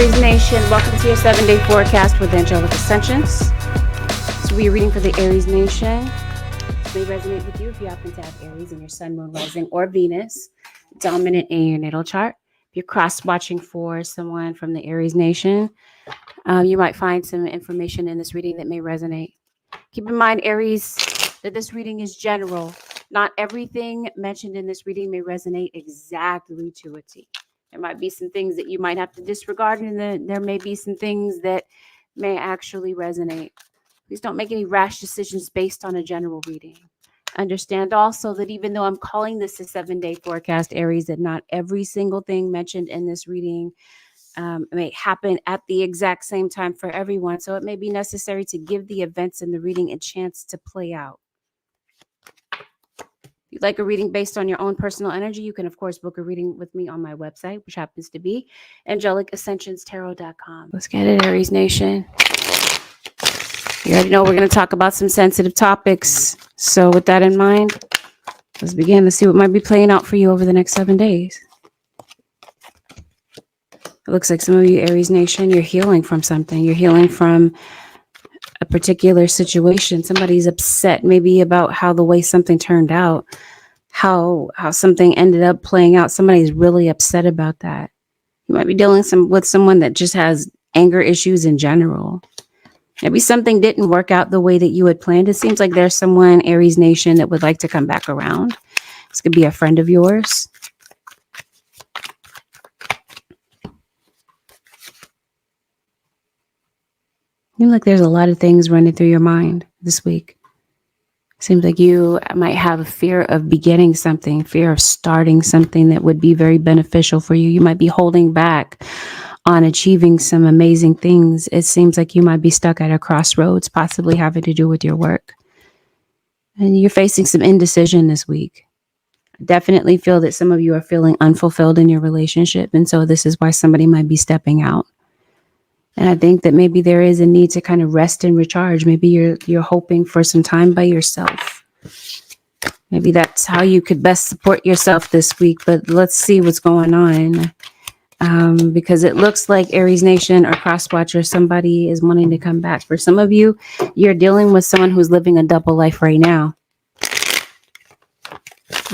Aries Nation, welcome to your 7-day forecast with Angelic Ascensions. So we are reading for the Aries Nation. This may resonate with you if you happen to have Aries in your Sun, Moon, Rising, or Venus dominant in your natal chart. If you're cross-watching for someone from the Aries Nation, you might find some information in this reading that may resonate. Keep in mind, Aries, that this reading is general. Not everything mentioned in this reading may resonate exactly to a T. There might be some things that you might have to disregard, and then there may be some things that may actually resonate. Please don't make any rash decisions based on a general reading. Understand also that even though I'm calling this a 7-day forecast, Aries, that not every single thing mentioned in this reading may happen at the exact same time for everyone. So it may be necessary to give the events in the reading a chance to play out. If you'd like a reading based on your own personal energy, you can, of course, book a reading with me on my website, which happens to be AngelicAscensionsTarot.com. Let's get it, Aries Nation. You already know we're going to talk about some sensitive topics. So with that in mind, let's begin. Let's see what might be playing out for you over the next 7 days. It looks like some of you, Aries Nation, you're healing from something. You're healing from a particular situation. Somebody's upset maybe about how the way something turned out, how something ended up playing out. Somebody's really upset about that. You might be dealing with someone that just has anger issues in general. Maybe something didn't work out the way that you had planned. It seems like there's someone, Aries Nation, that would like to come back around. This could be a friend of yours. Seems like there's a lot of things running through your mind this week. Seems like you might have a fear of beginning something, fear of starting something that would be very beneficial for you. You might be holding back on achieving some amazing things. It seems like you might be stuck at a crossroads, possibly having to do with your work. And you're facing some indecision this week. I definitely feel that some of you are feeling unfulfilled in your relationship. And so this is why somebody might be stepping out. And I think that maybe there is a need to kind of rest and recharge. Maybe you're hoping for some time by yourself. Maybe that's how you could best support yourself this week. But let's see what's going on. Because it looks like Aries Nation or Crosswatcher, somebody is wanting to come back. For some of you, you're dealing with someone who's living a double life right now.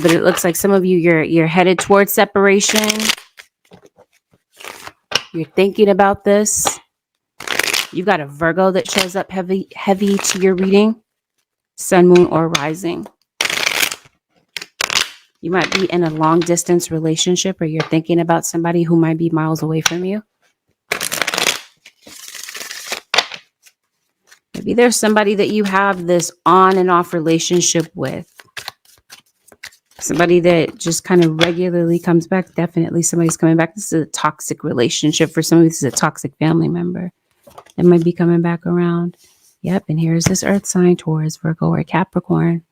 But it looks like some of you, you're headed towards separation. You're thinking about this. You've got a Virgo that shows up heavy to your reading. Sun, Moon, or Rising. You might be in a long distance relationship, or you're thinking about somebody who might be miles away from you. Maybe there's somebody that you have this on and off relationship with. Somebody that just kind of regularly comes back. Definitely somebody's coming back. This is a toxic relationship. For some of you, this is a toxic family member that might be coming back around. Yep, and here's this Earth sign, Taurus, Virgo, or Capricorn.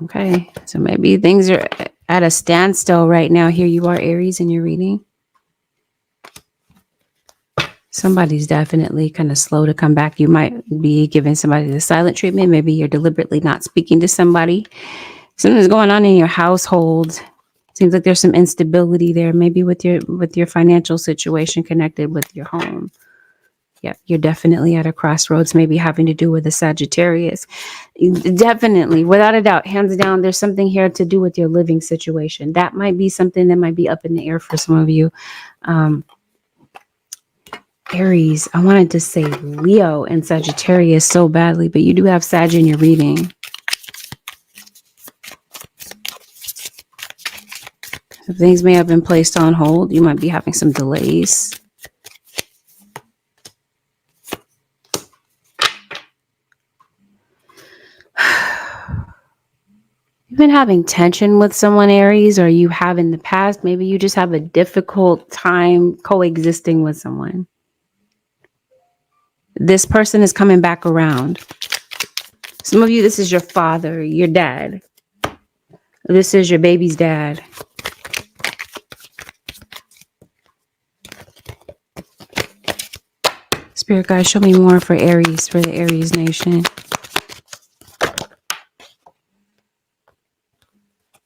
Okay, so maybe things are at a standstill right now. Here you are, Aries, in your reading. Somebody's definitely kind of slow to come back. You might be giving somebody the silent treatment. Maybe you're deliberately not speaking to somebody. Something's going on in your household. Seems like there's some instability there, maybe with your financial situation connected with your home. Yep, you're definitely at a crossroads, maybe having to do with a Sagittarius. Definitely, without a doubt, hands down, there's something here to do with your living situation. That might be something that might be up in the air for some of you. Aries, I wanted to say Leo and Sagittarius so badly, but you do have Sag in your reading. So things may have been placed on hold. You might be having some delays. You've been having tension with someone, Aries, or you have in the past. Maybe you just have a difficult time coexisting with someone. This person is coming back around. Some of you, this is your father, your dad. This is your baby's dad. Spirit guys, show me more for Aries, for the Aries Nation.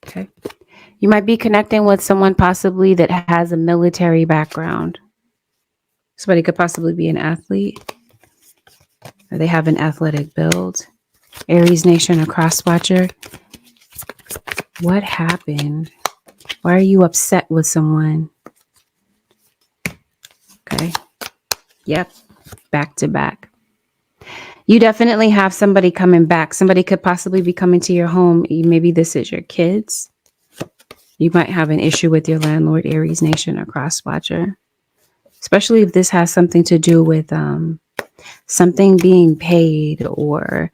Okay. You might be connecting with someone possibly that has a military background. Somebody could possibly be an athlete, or they have an athletic build. Aries Nation, a cross watcher. What happened? Why are you upset with someone? Okay. Yep. Back to back. You definitely have somebody coming back. Somebody could possibly be coming to your home. Maybe this is your kids. You might have an issue with your landlord, Aries Nation, or cross watcher. Especially if this has something to do with something being paid or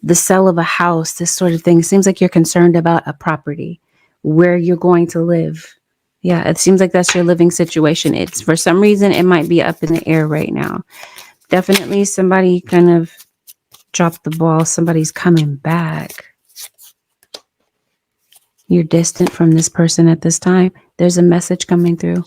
the sale of a house, this sort of thing. Seems like you're concerned about a property, where you're going to live. Yeah, it seems like that's your living situation. It's for some reason, it might be up in the air right now. Definitely somebody kind of dropped the ball. Somebody's coming back. You're distant from this person at this time. There's a message coming through.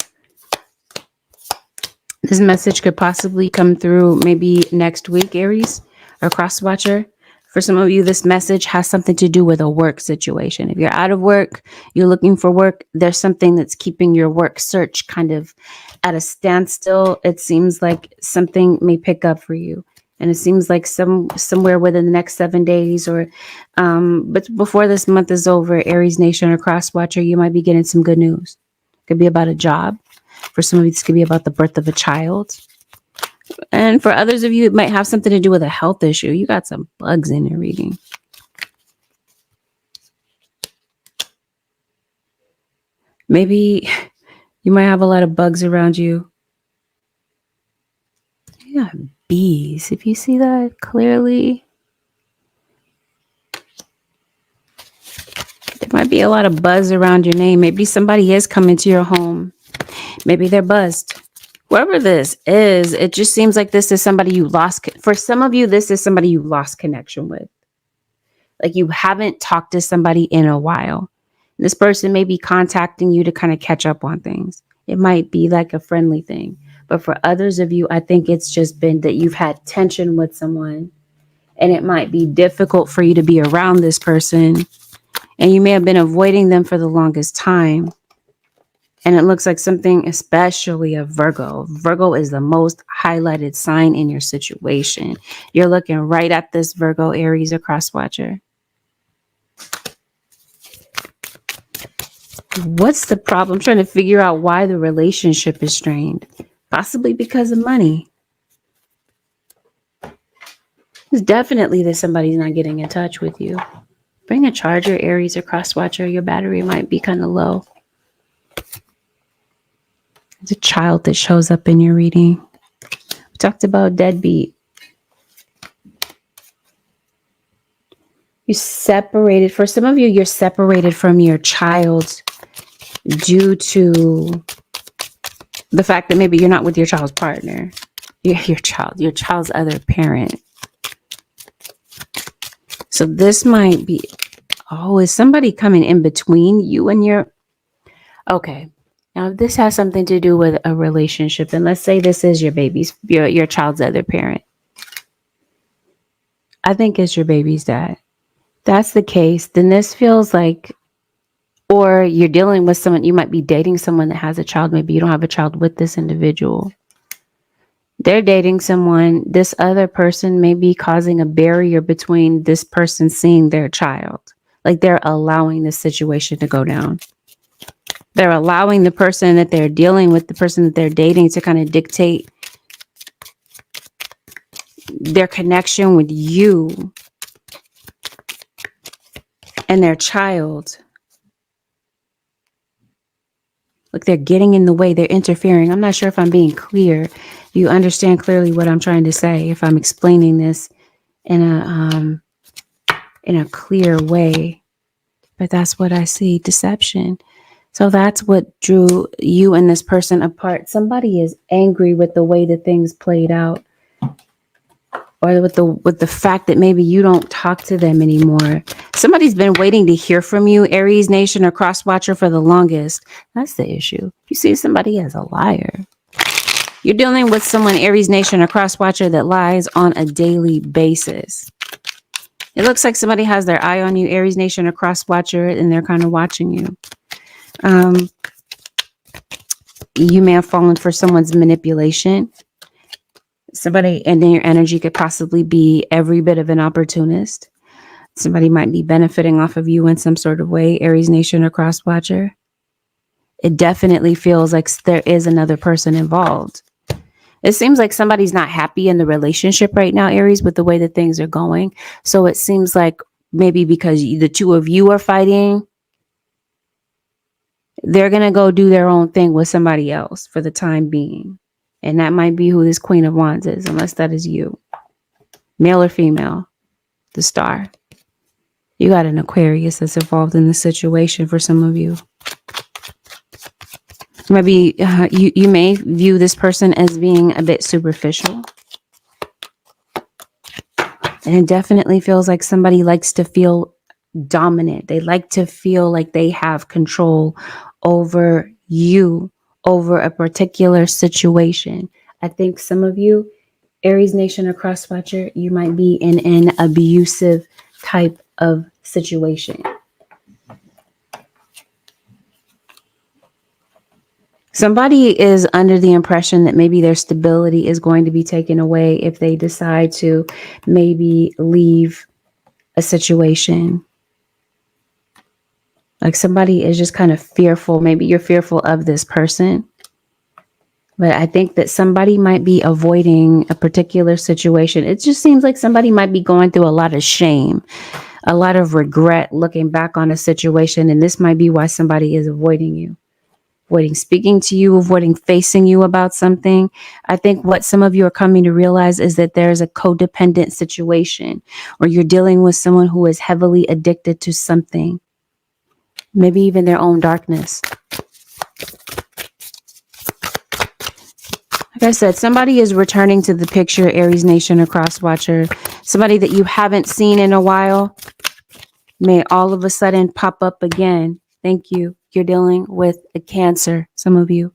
This message could possibly come through maybe next week, Aries or cross watcher. For some of you, this message has something to do with a work situation. If you're out of work, you're looking for work, there's something that's keeping your work search kind of at a standstill. It seems like something may pick up for you. And it seems like somewhere within the next 7 days or but before this month is over, Aries Nation or cross watcher, you might be getting some good news. It could be about a job. For some of you, this could be about the birth of a child. And for others of you, it might have something to do with a health issue. You got some bugs in your reading. Maybe you might have a lot of bugs around you. You got bees. If you see that clearly, there might be a lot of buzz around your name. Maybe somebody is coming to your home. Maybe they're buzzed. Whoever this is, it just seems like this is somebody you lost. For some of you, this is somebody you lost connection with. Like you haven't talked to somebody in a while. This person may be contacting you to kind of catch up on things. It might be like a friendly thing. But for others of you, I think it's just been that you've had tension with someone. And it might be difficult for you to be around this person. And you may have been avoiding them for the longest time. And it looks like something, especially a Virgo. Virgo is the most highlighted sign in your situation. You're looking right at this Virgo, Aries, or cross watcher. What's the problem? I'm trying to figure out why the relationship is strained. Possibly because of money. It's definitely that somebody's not getting in touch with you. Bring a charger, Aries, or cross watcher. Your battery might be kind of low. There's a child that shows up in your reading. We talked about deadbeat. You separated. For some of you, you're separated from your child due to the fact that maybe you're not with your child's partner. You're your child's other parent. So this might be, is somebody coming in between you and your, okay. Now, if this has something to do with a relationship, and let's say this is your child's other parent. I think it's your baby's dad. If that's the case, then this feels like, or you're dealing with someone, you might be dating someone that has a child. Maybe you don't have a child with this individual. They're dating someone. This other person may be causing a barrier between this person seeing their child. Like they're allowing the situation to go down. They're allowing the person that they're dealing with, the person that they're dating, to kind of dictate their connection with you and their child. Like they're getting in the way. They're interfering. I'm not sure if I'm being clear. You understand clearly what I'm trying to say if I'm explaining this in a clear way. But that's what I see. Deception. So that's what drew you and this person apart. Somebody is angry with the way that things played out, or with the fact that maybe you don't talk to them anymore. Somebody's been waiting to hear from you, Aries Nation or cross watcher, for the longest. That's the issue. You see somebody as a liar. You're dealing with someone, Aries Nation or cross watcher, that lies on a daily basis. It looks like somebody has their eye on you, Aries Nation or cross watcher, and they're kind of watching you. You may have fallen for someone's manipulation. Somebody in your energy could possibly be every bit of an opportunist. Somebody might be benefiting off of you in some sort of way, Aries Nation or Cross Watcher. It definitely feels like there is another person involved. It seems like somebody's not happy in the relationship right now, Aries, with the way that things are going. So it seems like maybe because the two of you are fighting, they're going to go do their own thing with somebody else for the time being. And that might be who this Queen of Wands is, unless that is you. Male or female, the star. You got an Aquarius that's involved in the situation for some of you. Maybe you may view this person as being a bit superficial. And it definitely feels like somebody likes to feel dominant. They like to feel like they have control over you, over a particular situation. I think some of you, Aries Nation or Cross Watcher, you might be in an abusive type of situation. Somebody is under the impression that maybe their stability is going to be taken away if they decide to maybe leave a situation. Like somebody is just kind of fearful. Maybe you're fearful of this person. But I think that somebody might be avoiding a particular situation. It just seems like somebody might be going through a lot of shame, a lot of regret looking back on a situation. And this might be why somebody is avoiding you. Avoiding speaking to you, avoiding facing you about something. I think what some of you are coming to realize is that there's a codependent situation, or you're dealing with someone who is heavily addicted to something, maybe even their own darkness. Like I said, somebody is returning to the picture, Aries Nation or Cross Watcher. Somebody that you haven't seen in a while may all of a sudden pop up again. Thank you. You're dealing with a Cancer, some of you.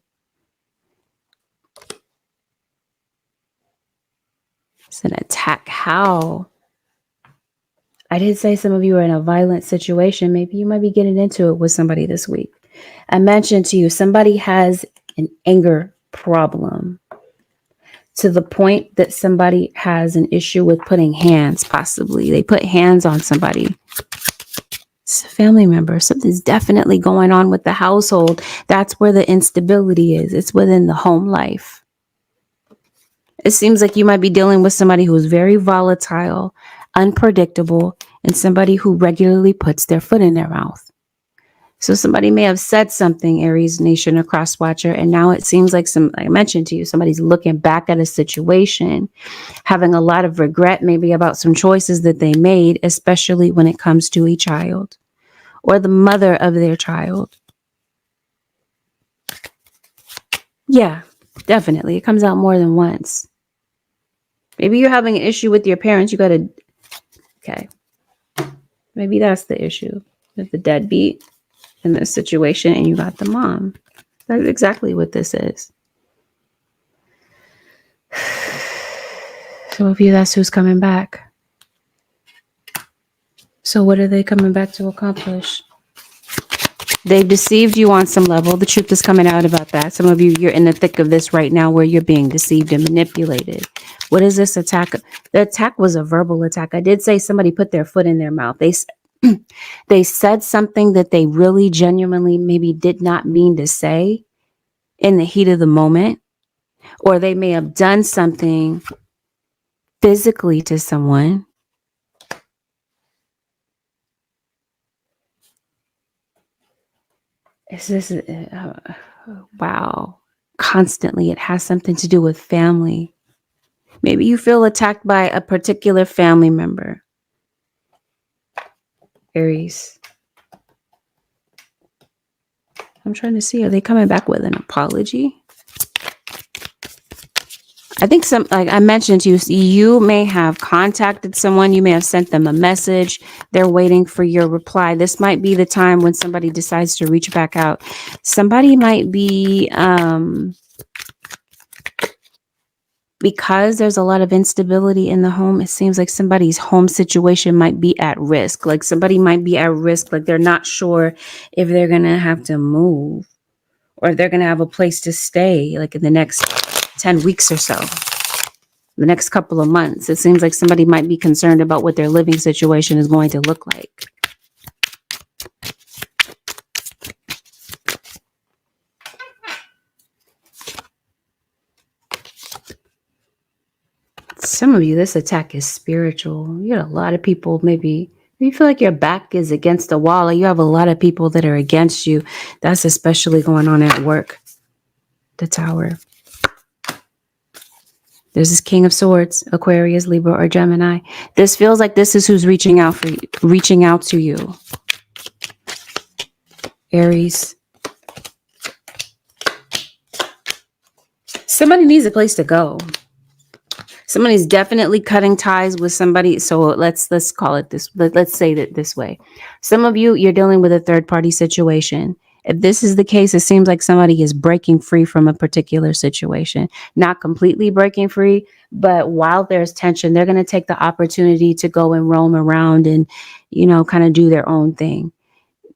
It's an attack. How? I did say some of you are in a violent situation. Maybe you might be getting into it with somebody this week. I mentioned to you, somebody has an anger problem to the point that somebody has an issue with putting hands, possibly. They put hands on somebody. It's a family member. Something's definitely going on with the household. That's where the instability is. It's within the home life. It seems like you might be dealing with somebody who's very volatile, unpredictable, and somebody who regularly puts their foot in their mouth. So somebody may have said something, Aries Nation or Cross Watcher, and now it seems like I mentioned to you, somebody's looking back at a situation, having a lot of regret maybe about some choices that they made, especially when it comes to a child or the mother of their child. Yeah, definitely. It comes out more than once. Maybe you're having an issue with your parents. You got to, okay. Maybe that's the issue with the deadbeat in this situation, and you got the mom. That's exactly what this is. Some of you, that's who's coming back. So what are they coming back to accomplish? They've deceived you on some level. The truth is coming out about that. Some of you, you're in the thick of this right now where you're being deceived and manipulated. What is this attack? The attack was a verbal attack. I did say somebody put their foot in their mouth. They said something that they really genuinely maybe did not mean to say in the heat of the moment, or they may have done something physically to someone. Is this wow? Constantly, it has something to do with family. Maybe you feel attacked by a particular family member. Aries. I'm trying to see, are they coming back with an apology? I think like I mentioned to you, you may have contacted someone. You may have sent them a message. They're waiting for your reply. This might be the time when somebody decides to reach back out. Somebody might be, because there's a lot of instability in the home, it seems like somebody's home situation might be at risk. Like somebody might be at risk, like they're not sure if they're going to have to move or if they're going to have a place to stay, like in the next 10 weeks or so, the next couple of months. It seems like somebody might be concerned about what their living situation is going to look like. Some of you, this attack is spiritual. You got a lot of people, maybe you feel like your back is against the wall, or you have a lot of people that are against you. That's especially going on at work. The Tower. There's this King of Swords, Aquarius, Libra, or Gemini. This feels like this is who's reaching out for you, reaching out to you. Aries. Somebody needs a place to go. Somebody's definitely cutting ties with somebody. So let's call it this. Let's say that this way. Some of you, you're dealing with a third party situation. If this is the case, it seems like somebody is breaking free from a particular situation. Not completely breaking free, but while there's tension, they're going to take the opportunity to go and roam around and, kind of do their own thing.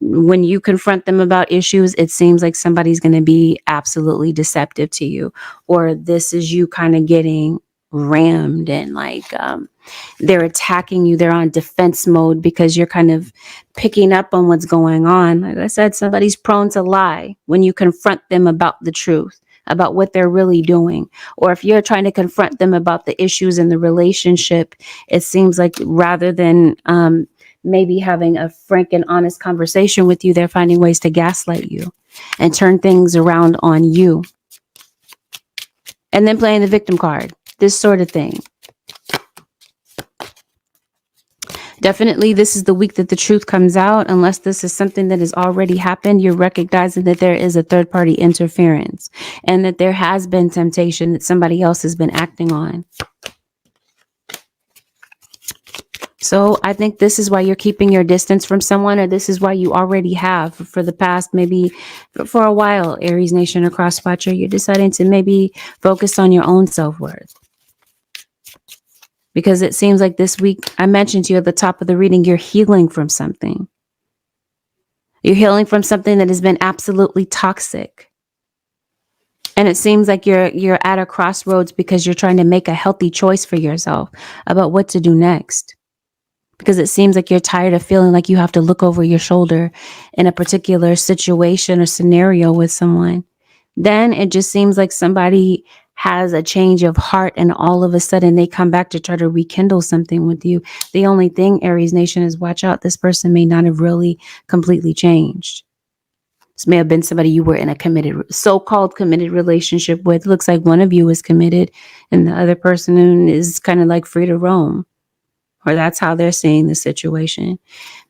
When you confront them about issues, it seems like somebody's going to be absolutely deceptive to you, or this is you kind of getting rammed and they're attacking you. They're on defense mode because you're kind of picking up on what's going on. Like I said, somebody's prone to lie when you confront them about the truth, about what they're really doing. Or if you're trying to confront them about the issues in the relationship, it seems like rather than maybe having a frank and honest conversation with you, they're finding ways to gaslight you and turn things around on you. And then playing the victim card. This sort of thing. Definitely, this is the week that the truth comes out. Unless this is something that has already happened, you're recognizing that there is a third party interference and that there has been temptation that somebody else has been acting on. So I think this is why you're keeping your distance from someone, or this is why you already have for the past, maybe for a while, Aries Nation or Crosswatcher, you're deciding to maybe focus on your own self-worth. Because it seems like this week, I mentioned to you at the top of the reading, you're healing from something. You're healing from something that has been absolutely toxic. And it seems like you're at a crossroads because you're trying to make a healthy choice for yourself about what to do next. Because it seems like you're tired of feeling like you have to look over your shoulder in a particular situation or scenario with someone. Then it just seems like somebody has a change of heart and all of a sudden they come back to try to rekindle something with you. The only thing, Aries Nation, is watch out. This person may not have really completely changed. This may have been somebody you were in a committed, so-called committed relationship with. Looks like one of you is committed and the other person is kind of like free to roam. Or that's how they're seeing the situation.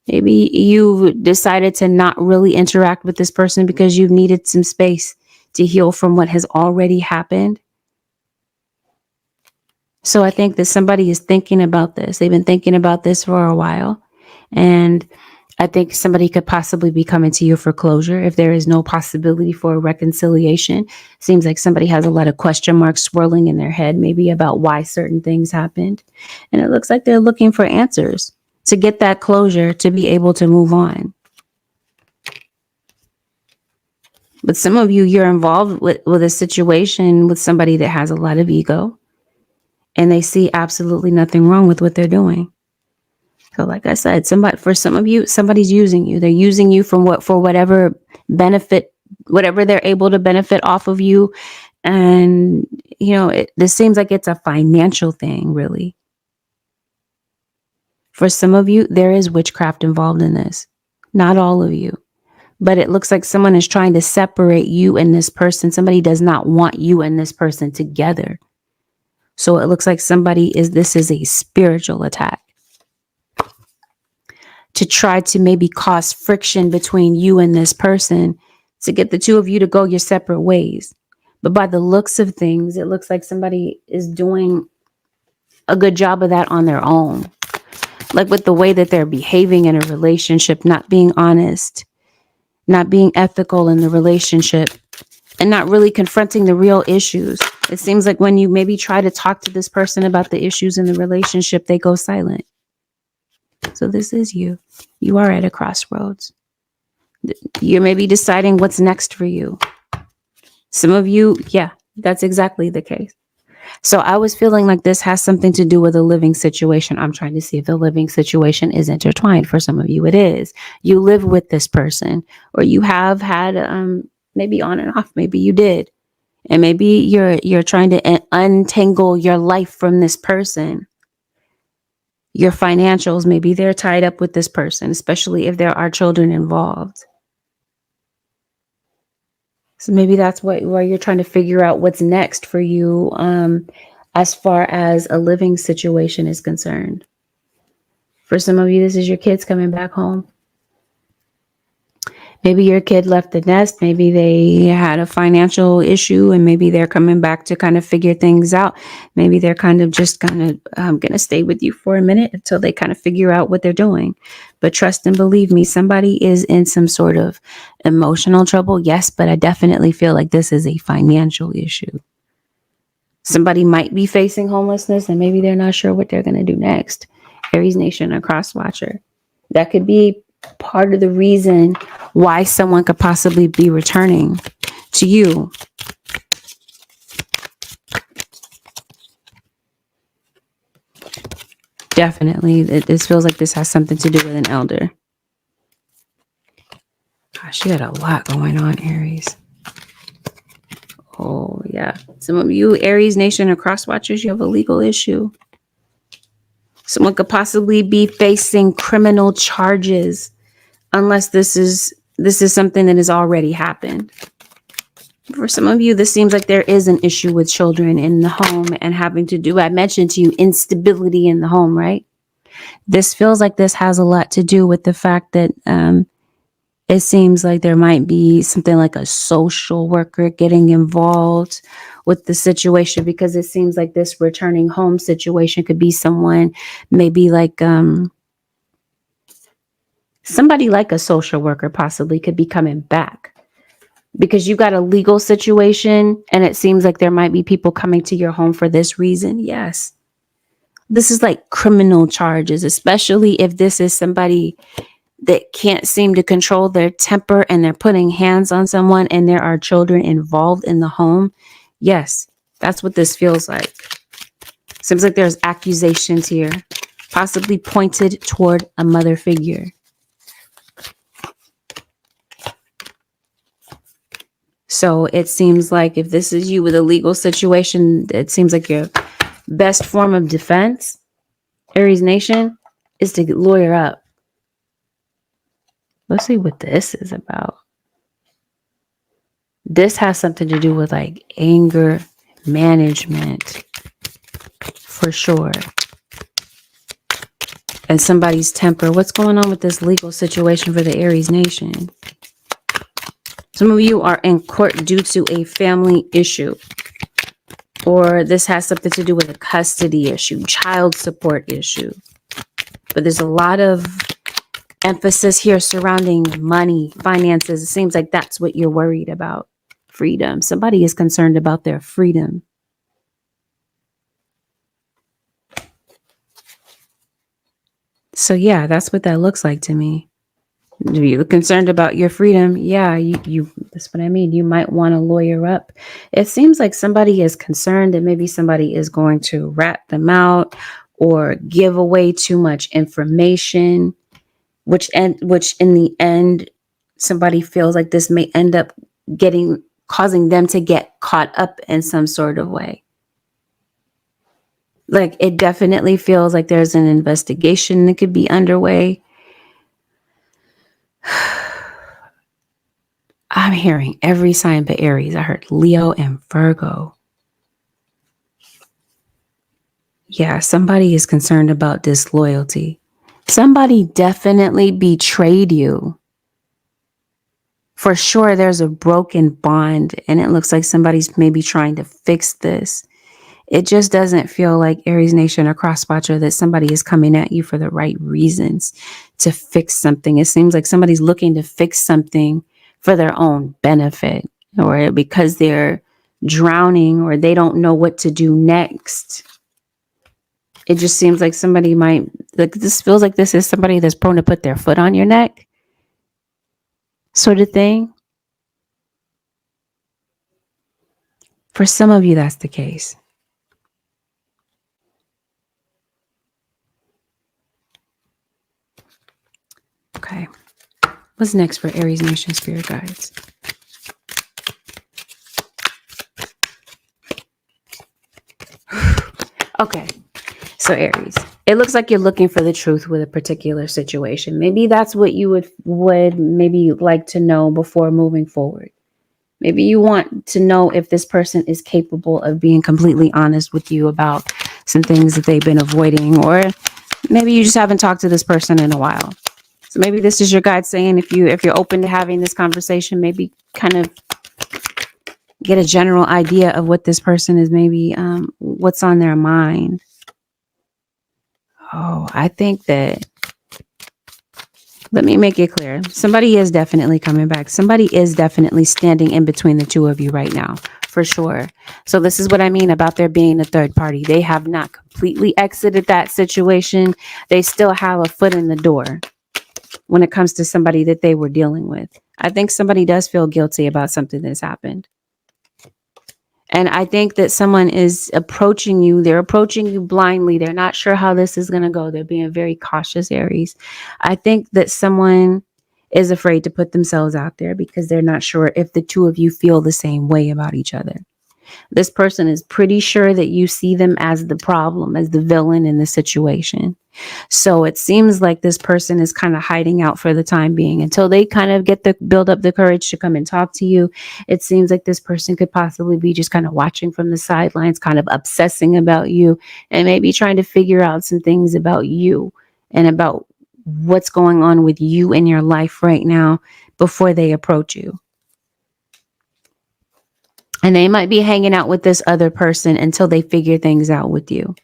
Maybe you decided to not really interact with this person because you needed some space to heal from what has already happened. So I think that somebody is thinking about this. They've been thinking about this for a while. And I think somebody could possibly be coming to you for closure if there is no possibility for a reconciliation. Seems like somebody has a lot of question marks swirling in their head, maybe about why certain things happened. And it looks like they're looking for answers to get that closure, to be able to move on. But some of you, you're involved with a situation with somebody that has a lot of ego. And they see absolutely nothing wrong with what they're doing. So like I said, for some of you, somebody's using you. They're using you for whatever benefit, whatever they're able to benefit off of you. And, this seems like it's a financial thing, really. For some of you, there is witchcraft involved in this. Not all of you. But it looks like someone is trying to separate you and this person. Somebody does not want you and this person together. So it looks like this is a spiritual attack to try to maybe cause friction between you and this person to get the two of you to go your separate ways. But by the looks of things, it looks like somebody is doing a good job of that on their own. Like with the way that they're behaving in a relationship, not being honest, not being ethical in the relationship, and not really confronting the real issues. It seems like when you maybe try to talk to this person about the issues in the relationship, they go silent. So this is you. You are at a crossroads. You're maybe deciding what's next for you. Some of you, yeah, that's exactly the case. So I was feeling like this has something to do with a living situation. I'm trying to see if the living situation is intertwined. For some of you, it is. You live with this person, or you have had maybe on and off. Maybe you did. And maybe you're trying to untangle your life from this person. Your financials, maybe they're tied up with this person, especially if there are children involved. So maybe that's where you're trying to figure out what's next for you as far as a living situation is concerned. For some of you, this is your kids coming back home. Maybe your kid left the nest. Maybe they had a financial issue and maybe they're coming back to kind of figure things out. Maybe they're kind of going to stay with you for a minute until they kind of figure out what they're doing. But trust and believe me, somebody is in some sort of emotional trouble. Yes, but I definitely feel like this is a financial issue. Somebody might be facing homelessness and maybe they're not sure what they're going to do next. Aries Nation, a cross watcher. That could be part of the reason why someone could possibly be returning to you. Definitely, this feels like this has something to do with an elder. Gosh, you had a lot going on, Aries. Oh, yeah. Some of you, Aries Nation or cross watchers, you have a legal issue. Someone could possibly be facing criminal charges unless this is something that has already happened. For some of you, this seems like there is an issue with children in the home and having to do, I mentioned to you, instability in the home, right? This feels like this has a lot to do with the fact that it seems like there might be something like a social worker getting involved with the situation, because it seems like this returning home situation could be someone maybe like somebody like a social worker possibly could be coming back, because you got a legal situation and it seems like there might be people coming to your home for this reason. Yes. This is like criminal charges, especially if this is somebody that can't seem to control their temper and they're putting hands on someone and there are children involved in the home. Yes, that's what this feels like. Seems like there's accusations here, possibly pointed toward a mother figure. So it seems like if this is you with a legal situation, it seems like your best form of defense, Aries Nation, is to lawyer up. Let's see what this is about. This has something to do with like anger management for sure. And somebody's temper. What's going on with this legal situation for the Aries Nation? Some of you are in court due to a family issue. Or this has something to do with a custody issue, child support issue. But there's a lot of emphasis here surrounding money, finances. It seems like that's what you're worried about. Freedom. Somebody is concerned about their freedom. So yeah, that's what that looks like to me. If you're concerned about your freedom, yeah, you that's what I mean. You might want to lawyer up. It seems like somebody is concerned that maybe somebody is going to rat them out or give away too much information, which in the end, somebody feels like this may end up causing them to get caught up in some sort of way. Like it definitely feels like there's an investigation that could be underway. I'm hearing every sign but Aries. I heard Leo and Virgo. Yeah, somebody is concerned about disloyalty. Somebody definitely betrayed you. For sure, there's a broken bond, and it looks like somebody's maybe trying to fix this. It just doesn't feel like Aries Nation or Crosswatcher that somebody is coming at you for the right reasons to fix something. It seems like somebody's looking to fix something for their own benefit, or because they're drowning or they don't know what to do next. It just seems like somebody might, like, this feels like this is somebody that's prone to put their foot on your neck, sort of thing. For some of you, that's the case. Okay. What's next for Aries Nation Spirit Guides? Okay. So Aries, it looks like you're looking for the truth with a particular situation. Maybe that's what you would maybe like to know before moving forward. Maybe you want to know if this person is capable of being completely honest with you about some things that they've been avoiding, or maybe you just haven't talked to this person in a while. So maybe this is your guide saying if you're open to having this conversation, maybe kind of get a general idea of what this person is, maybe what's on their mind. Oh, I think that, let me make it clear. Somebody is definitely coming back. Somebody is definitely standing in between the two of you right now, for sure. So this is what I mean about there being a third party. They have not completely exited that situation. They still have a foot in the door when it comes to somebody that they were dealing with. I think somebody does feel guilty about something that's happened. And I think that someone is approaching you. They're approaching you blindly. They're not sure how this is going to go. They're being very cautious, Aries. I think that someone is afraid to put themselves out there because they're not sure if the two of you feel the same way about each other. This person is pretty sure that you see them as the problem, as the villain in the situation. So it seems like this person is kind of hiding out for the time being until they kind of build up the courage to come and talk to you. It seems like this person could possibly be just kind of watching from the sidelines, kind of obsessing about you, and maybe trying to figure out some things about you and about what's going on with you in your life right now before they approach you. And they might be hanging out with this other person until they figure things out with you.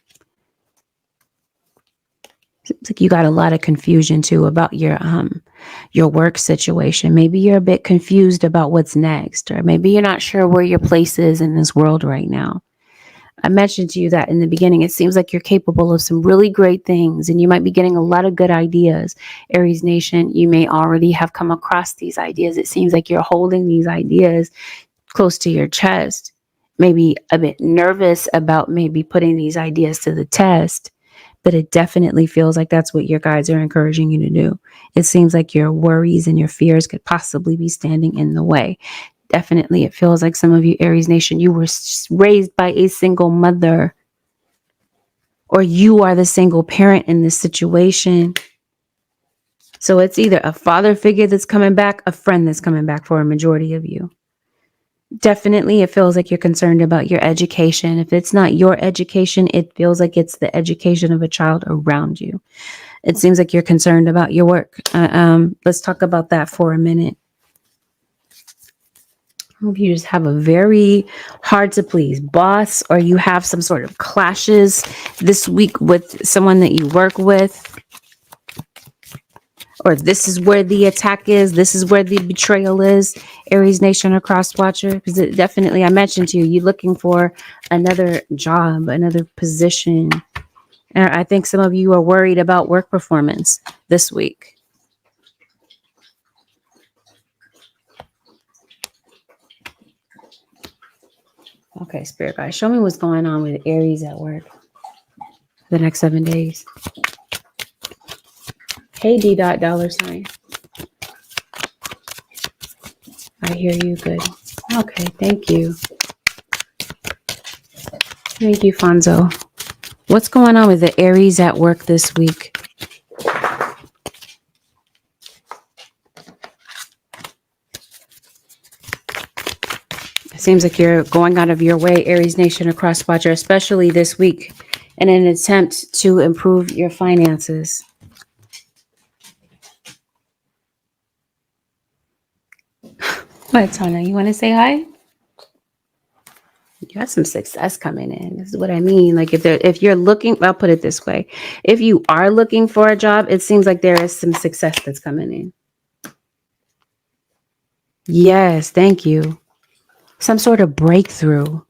It's like you got a lot of confusion too about your work situation. Maybe you're a bit confused about what's next, or maybe you're not sure where your place is in this world right now. I mentioned to you that in the beginning, it seems like you're capable of some really great things, and you might be getting a lot of good ideas. Aries Nation, you may already have come across these ideas. It seems like you're holding these ideas close to your chest, maybe a bit nervous about maybe putting these ideas to the test. But it definitely feels like that's what your guides are encouraging you to do. It seems like your worries and your fears could possibly be standing in the way. Definitely, it feels like some of you, Aries Nation, you were raised by a single mother, or you are the single parent in this situation. So it's either a father figure that's coming back, a friend that's coming back for a majority of you. Definitely, it feels like you're concerned about your education. If it's not your education, it feels like it's the education of a child around you. It seems like you're concerned about your work. Let's talk about that for a minute. I hope you just have a very hard to please boss, or you have some sort of clashes this week with someone that you work with. Or this is where the attack is. This is where the betrayal is. Aries Nation or Cross Watcher. Because it definitely, I mentioned to you, you're looking for another job, another position. And I think some of you are worried about work performance this week. Okay, Spirit Guide, show me what's going on with Aries at work the next 7 days. Hey, $. I hear you. Good. Okay, thank you. Thank you, Fonzo. What's going on with the Aries at work this week? It seems like you're going out of your way, Aries Nation or Cross Watcher, especially this week, in an attempt to improve your finances. What, Tana? You want to say hi? You got some success coming in. This is what I mean. Like if you're looking, I'll put it this way. If you are looking for a job, it seems like there is some success that's coming in. Yes, thank you. some sort of breakthrough.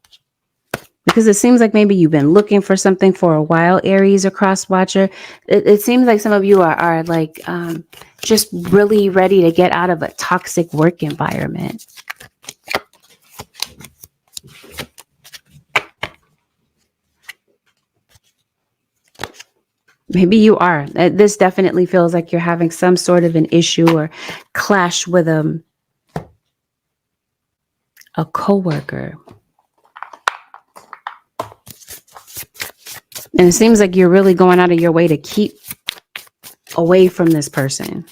Because it seems like maybe you've been looking for something for a while, Aries or cross watcher. It seems like some of you are like just really ready to get out of a toxic work environment. Maybe you are. This definitely feels like you're having some sort of an issue or clash with a coworker. And it seems like you're really going out of your way to keep away from this person.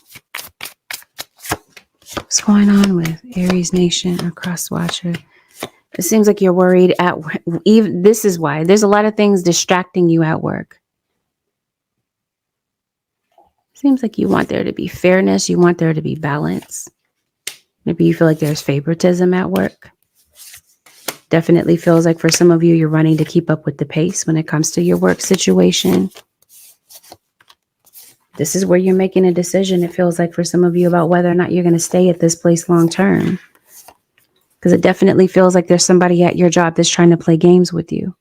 What's going on with Aries Nation or cross watcher? It seems like you're worried at even. This is why there's a lot of things distracting you at work. Seems like you want there to be fairness. You want there to be balance. Maybe you feel like there's favoritism at work. Definitely feels like for some of you, you're running to keep up with the pace when it comes to your work situation. This is where you're making a decision, it feels like, for some of you about whether or not you're going to stay at this place long term. Because it definitely feels like there's somebody at your job that's trying to play games with you.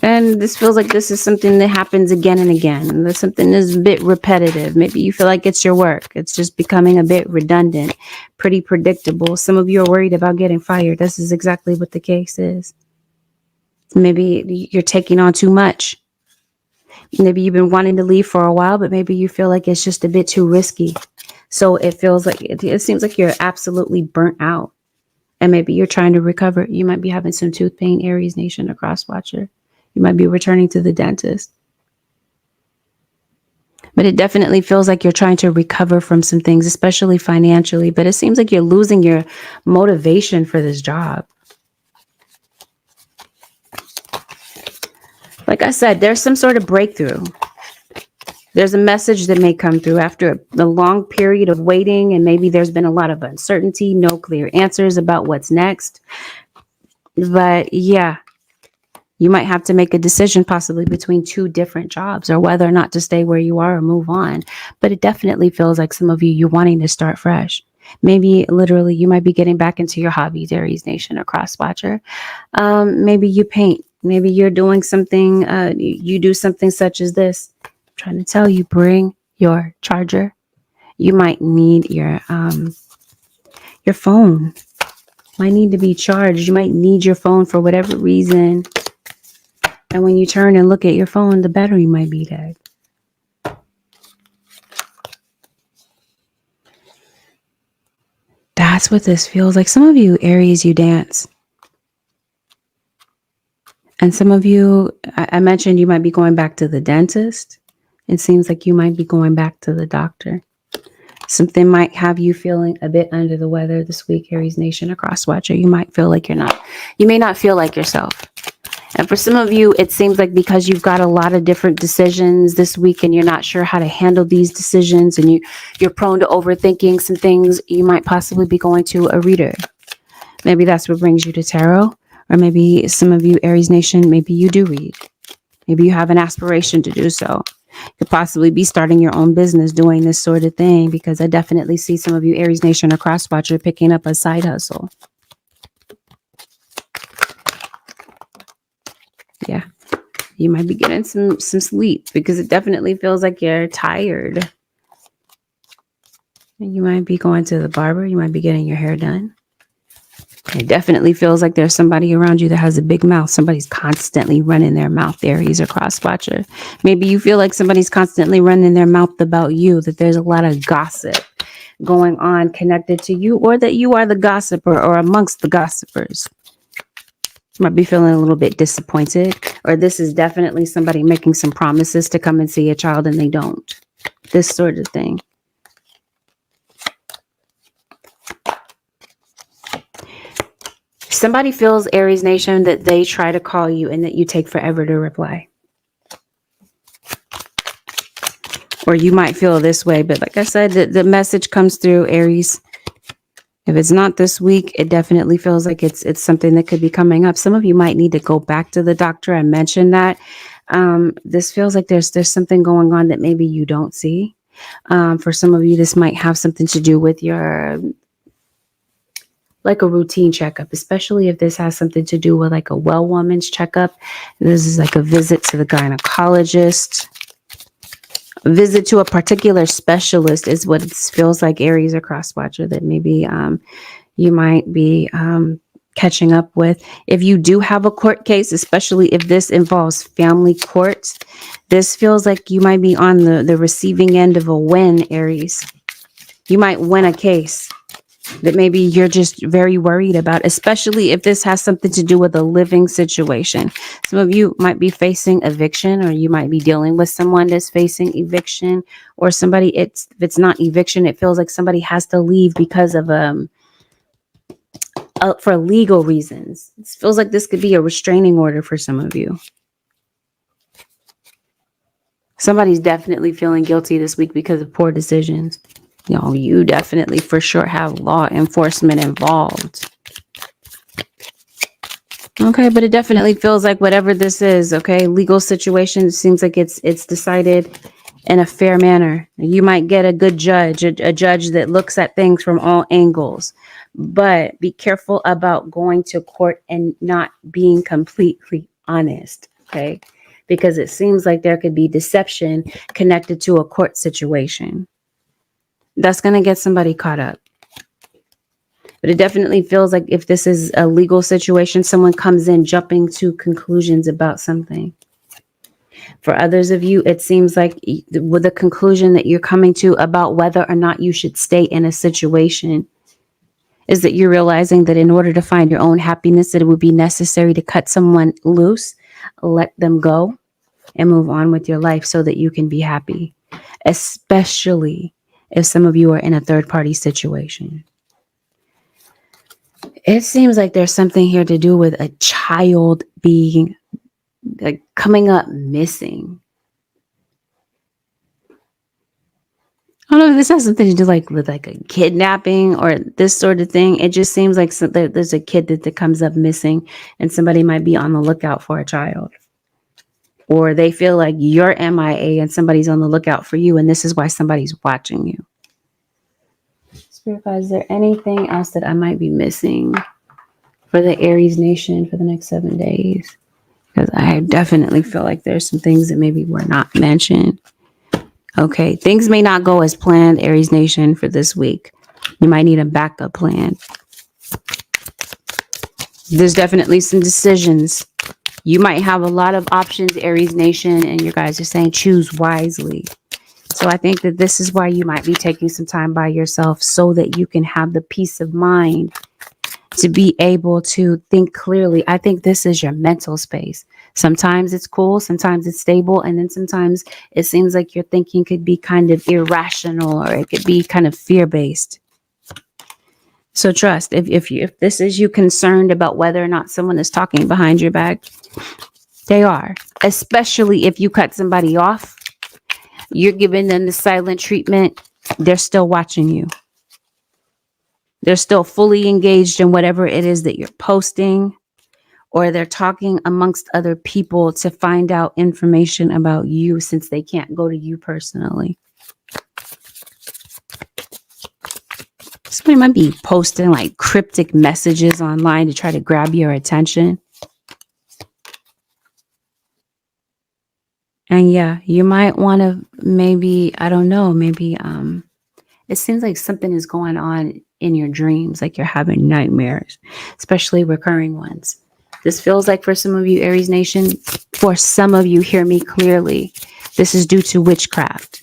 And this feels like this is something that happens again and again. There's something that's a bit repetitive. Maybe you feel like it's your work. It's just becoming a bit redundant, pretty predictable. Some of you are worried about getting fired. This is exactly what the case is. Maybe you're taking on too much. Maybe you've been wanting to leave for a while, but maybe you feel like it's just a bit too risky. So it feels like, it seems like you're absolutely burnt out. And maybe you're trying to recover. You might be having some tooth pain, Aries Nation or cross watcher. You might be returning to the dentist. But it definitely feels like you're trying to recover from some things, especially financially. But it seems like you're losing your motivation for this job. Like I said, there's some sort of breakthrough. There's a message that may come through after a long period of waiting, and maybe there's been a lot of uncertainty, no clear answers about what's next. But yeah, you might have to make a decision possibly between two different jobs or whether or not to stay where you are or move on. But it definitely feels like some of you, you're wanting to start fresh. Maybe literally you might be getting back into your hobbies, Aries Nation or cross watcher. Maybe you paint. Maybe you're doing something, you do something such as this. I'm trying to tell you, bring your charger. You might need your phone. Might need to be charged. You might need your phone for whatever reason. And when you turn and look at your phone, the battery might be dead. That's what this feels like. Some of you, Aries, you dance. And some of you, I mentioned you might be going back to the dentist. It seems like you might be going back to the doctor. Something might have you feeling a bit under the weather this week, Aries Nation or cross watcher. You might feel like you may not feel like yourself. And for some of you, it seems like because you've got a lot of different decisions this week and you're not sure how to handle these decisions and you're prone to overthinking some things, you might possibly be going to a reader. Maybe that's what brings you to tarot. Or maybe some of you, Aries Nation, maybe you do read. Maybe you have an aspiration to do so. You could possibly be starting your own business doing this sort of thing, because I definitely see some of you, Aries Nation or cross watcher, picking up a side hustle. Yeah, you might be getting some sleep because it definitely feels like you're tired. You might be going to the barber. You might be getting your hair done. It definitely feels like there's somebody around you that has a big mouth. Somebody's constantly running their mouth, Aries or cross watcher. Maybe you feel like somebody's constantly running their mouth about you, that there's a lot of gossip going on connected to you, or that you are the gossiper or amongst the gossipers. Might be feeling a little bit disappointed, or this is definitely somebody making some promises to come and see a child and they don't. This sort of thing. Somebody feels, Aries Nation, that they try to call you and that you take forever to reply. Or you might feel this way, but like I said, the message comes through, Aries. If it's not this week, it definitely feels like it's something that could be coming up. Some of you might need to go back to the doctor. I mentioned that. This feels like there's something going on that maybe you don't see. For some of you, this might have something to do with your like a routine checkup, especially if this has something to do with like a well woman's checkup. This is like a visit to the gynecologist. A visit to a particular specialist is what it feels like, Aries or cross watcher, that maybe you might be catching up with. If you do have a court case, especially if this involves family courts, this feels like you might be on the receiving end of a win, Aries. You might win a case that maybe you're just very worried about, especially if this has something to do with a living situation. Some of you might be facing eviction, or you might be dealing with someone that's facing eviction, or somebody, if it's not eviction, it feels like somebody has to leave because of for legal reasons. It feels like this could be a restraining order for some of you. Somebody's definitely feeling guilty this week because of poor decisions. You definitely for sure have law enforcement involved. Okay, but it definitely feels like whatever this is, okay, legal situation, seems like it's decided in a fair manner. You might get a good judge, a judge that looks at things from all angles. But be careful about going to court and not being completely honest, okay? Because it seems like there could be deception connected to a court situation. That's going to get somebody caught up. But it definitely feels like if this is a legal situation, someone comes in jumping to conclusions about something. For others of you, it seems like with the conclusion that you're coming to about whether or not you should stay in a situation is that you're realizing that in order to find your own happiness, that it would be necessary to cut someone loose, let them go, and move on with your life so that you can be happy, especially if some of you are in a third-party situation. It seems like there's something here to do with a child being coming up missing. I don't know if this has something to do with a kidnapping or this sort of thing. It just seems like there's a kid that comes up missing, and somebody might be on the lookout for a child. Or they feel like you're MIA and somebody's on the lookout for you, and this is why somebody's watching you. Spirit guide, is there anything else that I might be missing for the Aries nation for the next 7 days? Because I definitely feel like there's some things that maybe were not mentioned. Okay, things may not go as planned, Aries nation, for this week. You might need a backup plan. There's definitely some decisions. You might have a lot of options, Aries nation, and you guys are saying choose wisely. So I think that this is why you might be taking some time by yourself so that you can have the peace of mind to be able to think clearly. I think this is your mental space. Sometimes it's cool, sometimes it's stable, and then sometimes it seems like your thinking could be kind of irrational, or it could be kind of fear-based. So trust, if this is you concerned about whether or not someone is talking behind your back, they are. Especially if you cut somebody off, you're giving them the silent treatment, they're still watching you. They're still fully engaged in whatever it is that you're posting, or they're talking amongst other people to find out information about you since they can't go to you personally. Somebody might be posting like cryptic messages online to try to grab your attention. And yeah, you might want to maybe, I don't know, maybe it seems like something is going on in your dreams, like you're having nightmares, especially recurring ones. This feels like for some of you, Aries nation, for some of you, hear me clearly, this is due to witchcraft.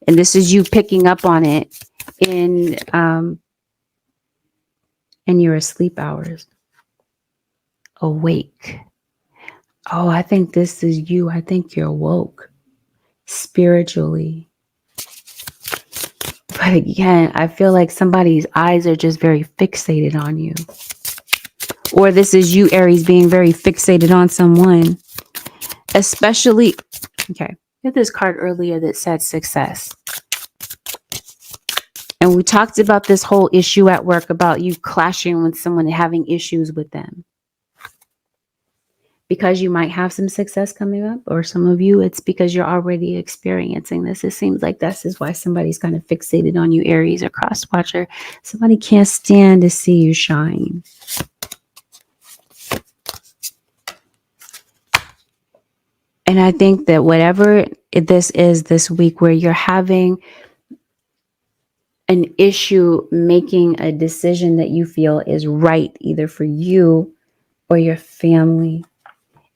And this is you picking up on it in your sleep hours. Awake. Oh, I think this is you. I think you're woke spiritually. But again, I feel like somebody's eyes are just very fixated on you. Or this is you, Aries, being very fixated on someone. Especially, okay, I had this card earlier that said success. And we talked about this whole issue at work about you clashing with someone and having issues with them. because you might have some success coming up, or some of you, it's because you're already experiencing this. It seems like this is why somebody's kind of fixated on you, Aries or cross watcher. Somebody can't stand to see you shine. And I think that whatever this is this week where you're having an issue making a decision that you feel is right, either for you or your family,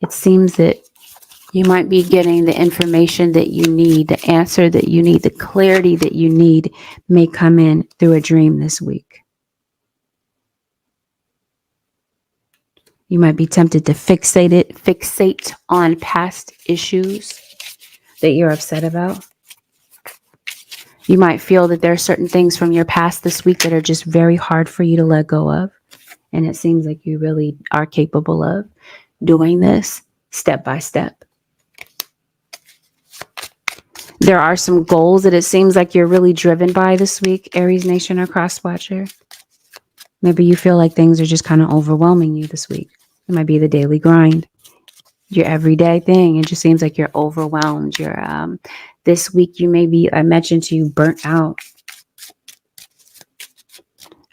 it seems that you might be getting the information that you need, the answer that you need, the clarity that you need may come in through a dream this week. You might be tempted to fixate on past issues that you're upset about. You might feel that there are certain things from your past this week that are just very hard for you to let go of. And it seems like you really are capable of doing this step by step. There are some goals that it seems like you're really driven by this week, Aries Nation or Cross Watcher. Maybe you feel like things are just kind of overwhelming you this week. It might be the daily grind, your everyday thing. It just seems like you're overwhelmed. This week you may be, I mentioned to you, burnt out.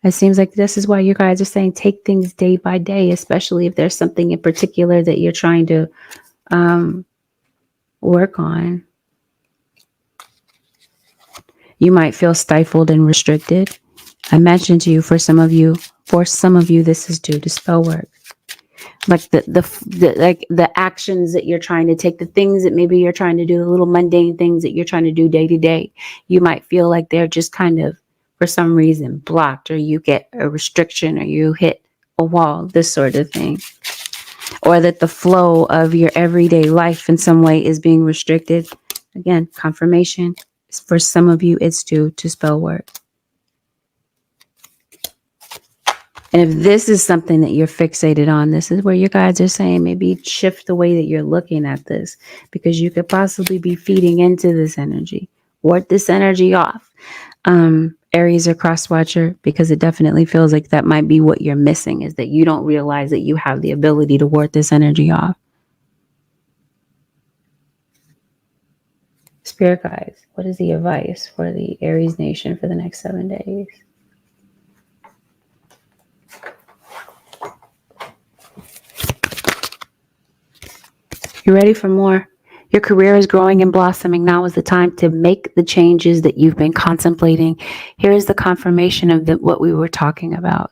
It seems like this is why you guys are saying take things day by day, especially if there's something in particular that you're trying to work on. You might feel stifled and restricted. I mentioned to you, for some of you, this is due to spell work. Like the actions that you're trying to take, the things that maybe you're trying to do, the little mundane things that you're trying to do day to day, you might feel like they're just kind of, for some reason, blocked, or you get a restriction, or you hit a wall, this sort of thing. Or that the flow of your everyday life in some way is being restricted. Again, confirmation. For some of you, it's due to spell work. And if this is something that you're fixated on, this is where you guys are saying maybe shift the way that you're looking at this, because you could possibly be feeding into this energy. Ward this energy off. Aries or Cross Watcher, because it definitely feels like that might be what you're missing, is that you don't realize that you have the ability to ward this energy off. Spirit guides, what is the advice for the Aries Nation for the next 7 days? You ready for more? Your career is growing and blossoming. Now is the time to make the changes that you've been contemplating. Here is the confirmation of what we were talking about,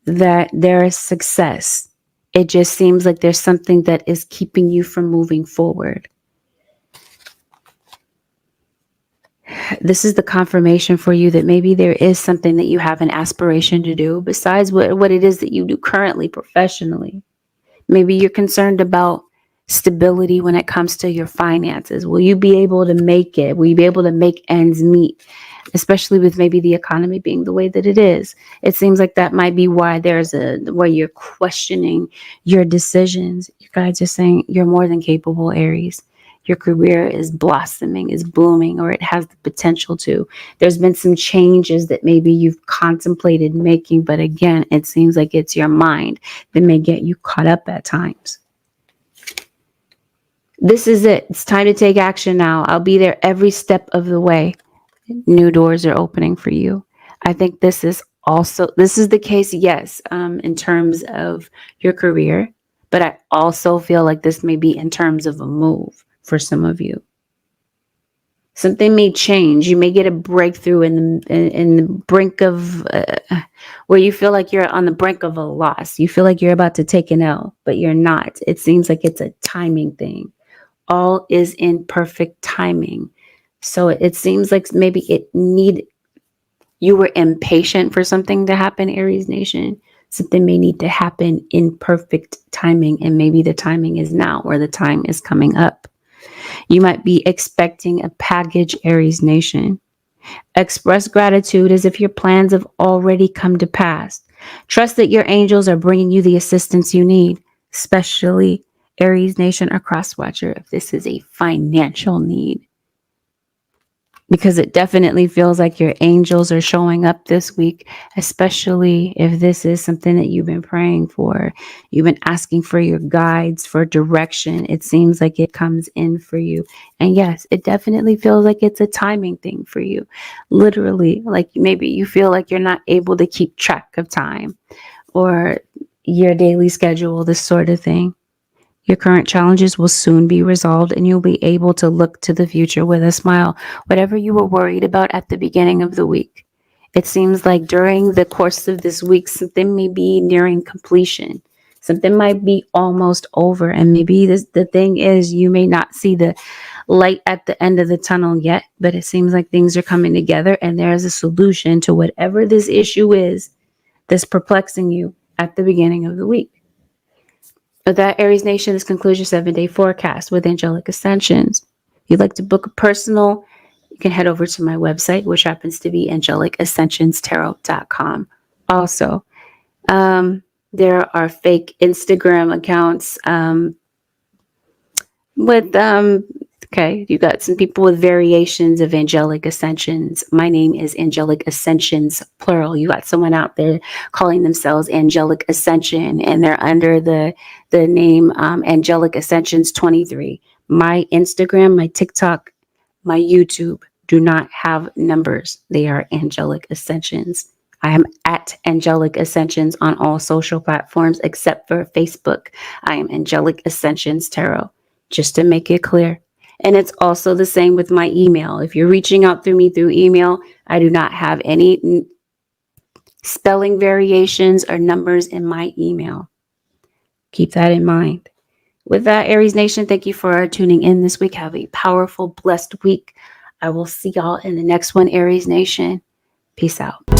that there is success. It just seems like there's something that is keeping you from moving forward. This is the confirmation for you that maybe there is something that you have an aspiration to do besides what it is that you do currently professionally. Maybe you're concerned about stability when it comes to your finances. Will you be able to make it? Will you be able to make ends meet? Especially with maybe the economy being the way that it is. It seems like that might be why where you're questioning your decisions. You guys are saying you're more than capable, Aries. Your career is blossoming, is blooming, or it has the potential to. There's been some changes that maybe you've contemplated making, but again, it seems like it's your mind that may get you caught up at times. This is it. It's time to take action now. I'll be there every step of the way. New doors are opening for you. I think this is the case, yes, in terms of your career, but I also feel like this may be in terms of a move for some of you. Something may change. You may get a breakthrough in the brink of where you feel like you're on the brink of a loss. You feel like you're about to take an L, but you're not. It seems like it's a timing thing. All is in perfect timing. So it seems like maybe you were impatient for something to happen, Aries Nation. Something may need to happen in perfect timing, and maybe the timing is now, or the time is coming up. You might be expecting a package, Aries Nation. Express gratitude as if your plans have already come to pass. Trust that your angels are bringing you the assistance you need, especially Aries Nation or Cross Watcher if this is a financial need. because it definitely feels like your angels are showing up this week, especially if this is something that you've been praying for. You've been asking for your guides, for direction. It seems like it comes in for you. And yes, it definitely feels like it's a timing thing for you. Literally, like maybe you feel like you're not able to keep track of time or your daily schedule, this sort of thing. Your current challenges will soon be resolved and you'll be able to look to the future with a smile. Whatever you were worried about at the beginning of the week, it seems like during the course of this week, something may be nearing completion. Something might be almost over. And maybe the thing is, you may not see the light at the end of the tunnel yet, but it seems like things are coming together and there is a solution to whatever this issue is that's perplexing you at the beginning of the week. With that, Aries Nation, this concludes your 7-day forecast with angelic ascensions. If you'd like to book a personal, you can head over to my website, which happens to be angelicascensionstarot.com. Also, there are fake Instagram accounts with okay, you got some people with variations of angelic ascensions. My name is Angelic Ascensions, plural. You got someone out there calling themselves Angelic Ascension, and they're under the name Angelic Ascensions 23. My Instagram, my TikTok, my YouTube do not have numbers. They are Angelic Ascensions. I am at Angelic Ascensions on all social platforms except for Facebook. I am Angelic Ascensions Tarot, just to make it clear. And it's also the same with my email. If you're reaching out through me through email, I do not have any spelling variations or numbers in my email. Keep that in mind. With that, Aries Nation, thank you for tuning in this week. Have a powerful, blessed week. I will see y'all in the next one, Aries Nation. Peace out.